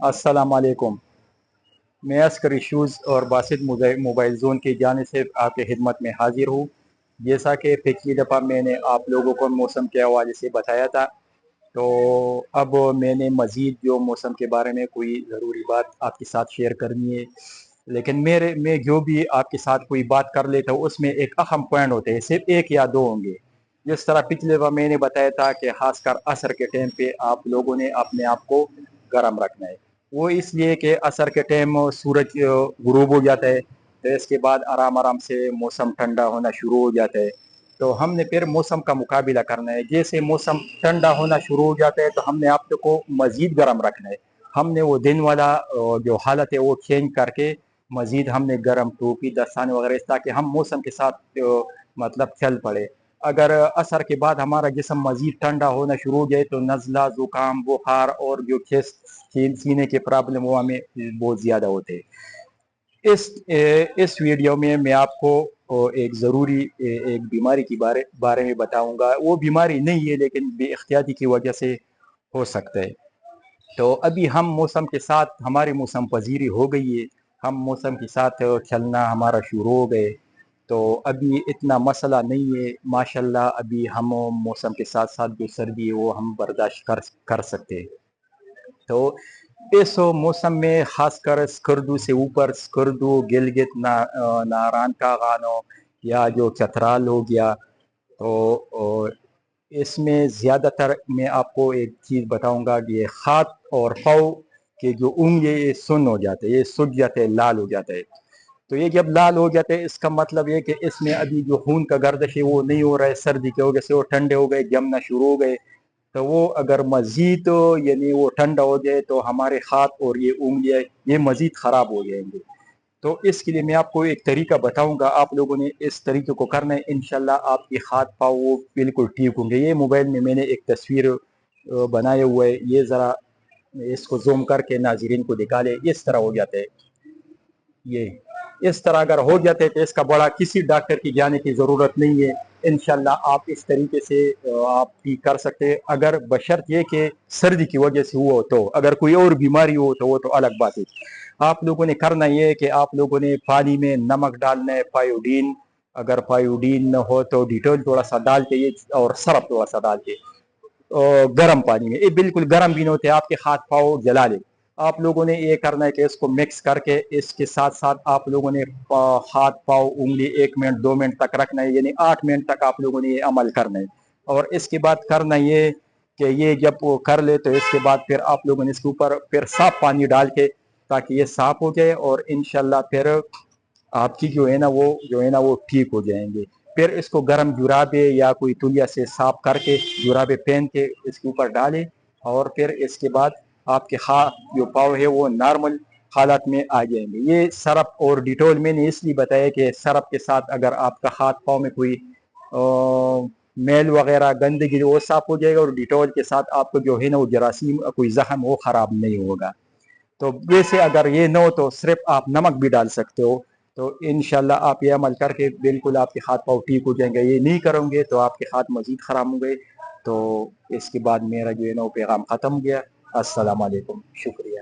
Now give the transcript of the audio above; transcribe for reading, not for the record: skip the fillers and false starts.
अस्सलाम वालेकुम। मैं अस्कर इशूज़ और बासित मोबाइल ज़ोन की जानिब से आपकी खिदमत में हाजिर हूँ। जैसा कि पिछली दफ़ा मैंने आप लोगों को मौसम के हवाले से बताया था, तो अब मैंने मज़ीद जो मौसम के बारे में कोई ज़रूरी बात आपके साथ शेयर करनी है। लेकिन मैं जो भी आपके साथ कोई बात कर लेता हूँ उसमें एक अहम पॉइंट होते हैं, सिर्फ एक या दो होंगे। जिस तरह पिछले बार मैंने बताया था कि खासकर असर के टाइम पे आप लोगों ने अपने आप को गर्म रखना है। वो इसलिए कि असर के टाइम सूरज गुरूब हो जाता है, तो इसके बाद आराम आराम से मौसम ठंडा होना शुरू हो जाता है। तो हमने फिर मौसम का मुकाबला करना है। जैसे मौसम ठंडा होना शुरू हो जाता है तो हमने आप को मजीद गर्म रखना है। हमने वो दिन वाला जो हालत है वो चेंज करके मजीद हमने गर्म टोपी दस्ताने वगैरह ताकि हम मौसम के साथ मतलब चल पड़े। अगर असर के बाद हमारा जिस्म मजीद ठंडा होना शुरू हो जाए तो नज़ला ज़ुकाम बुखार और जो सीने के प्रॉब्लम वो हमें बहुत ज़्यादा होते हैं। इस वीडियो में मैं आपको एक ज़रूरी एक बीमारी के बारे में बताऊंगा। वो बीमारी नहीं है लेकिन बेख्तियाती की वजह से हो सकता है। तो अभी हम मौसम के साथ हमारी मौसम पजीरी हो गई है, हम मौसम के साथ चलना हमारा शुरू हो गए। तो अभी इतना मसला नहीं है माशाल्लाह। अभी हम मौसम के साथ साथ जो सर्दी है वो हम बर्दाश्त कर सकते हैं। तो इस मौसम में खासकर स्कर्दू से ऊपर स्कर्दू गिलगित नारान का गानो या जो चतराल हो गया, तो इसमें ज़्यादातर मैं आपको एक चीज़ बताऊंगा कि ये हाथ और पाँव के जो उंगली ये सुन्न हो जाते हैं, ये सूज जाते हैं, लाल हो जाते हैं। तो ये जब लाल हो जाते हैं इसका मतलब ये कि इसमें अभी जो खून का गर्दिश है वो नहीं हो रहा है, सर्दी की वजह से वो ठंडे हो गए, जमना शुरू हो गए। तो वो अगर मजीद यानी वो ठंडा हो जाए तो हमारे हाथ और ये उंगलियां ये मजीद ख़राब हो जाएंगे। तो इसके लिए मैं आपको एक तरीका बताऊंगा, आप लोगों ने इस तरीके को करना है, इंशाल्लाह आपके हाथ पाँव वो बिल्कुल ठीक होंगे। ये मोबाइल में मैंने एक तस्वीर बनाया हुआ है, ये ज़रा इसको जूम करके नाजरीन को दिखा ले। इस तरह हो जाता है ये। इस तरह अगर हो जाते तो इसका बड़ा किसी डॉक्टर की जाने की ज़रूरत नहीं है। इंशाल्लाह आप इस तरीके से आप ठीक कर सकते हैं, अगर बशर्त ये कि सर्दी की वजह से हुआ हो। तो अगर कोई और बीमारी हो तो वो तो अलग बात है। आप लोगों ने करना ये है कि आप लोगों ने पानी में नमक डालना है, पायोडीन, अगर पायोडीन न हो तो डिटॉल थोड़ा सा डाल के ये और सरफ थोड़ा सा डाल के गर्म पानी में, ये बिल्कुल गर्म भी नहीं होते, आपके हाथ पाँव जला ले। आप लोगों ने ये करना है कि इसको मिक्स करके इसके साथ साथ आप लोगों ने हाथ पाँव उंगली 1 मिनट 2 मिनट तक रखना है, यानी 8 मिनट तक आप लोगों ने ये अमल करना है। और इसके बाद करना ये कि ये जब वो कर ले तो इसके बाद फिर आप लोगों ने इसके ऊपर फिर साफ पानी डाल के ताकि ये साफ हो जाए, और इंशाल्लाह फिर आपकी जो है ना वो ठीक हो जाएंगे। फिर इसको गर्म जुराबे या कोई तुलिया से साफ करके जुराबे पहन के इसके ऊपर डालें, और फिर इसके बाद आपके हाथ जो पाँव है वो नॉर्मल हालत में आ जाएंगे। ये सरफ और डिटॉल मैंने इसलिए बताया कि सरफ के साथ अगर आपका हाथ पाँव में कोई मेल वगैरह गंदगी वो साफ हो जाएगा, और डिटॉल के साथ आपको जो है ना वो जरासीम कोई जख्म वो खराब नहीं होगा। तो वैसे अगर ये न हो तो सिर्फ आप नमक भी डाल सकते हो। तो इंशाल्लाह आप ये अमल करके बिल्कुल आपके हाथ पाँव ठीक हो जाएंगे। ये नहीं करोगे तो आपके हाथ मजीद ख़राब होंगे। तो इसके बाद मेरा जो है ना वो पैगाम ख़त्म हो गया। अस्सलाम वालेकुम, शुक्रिया।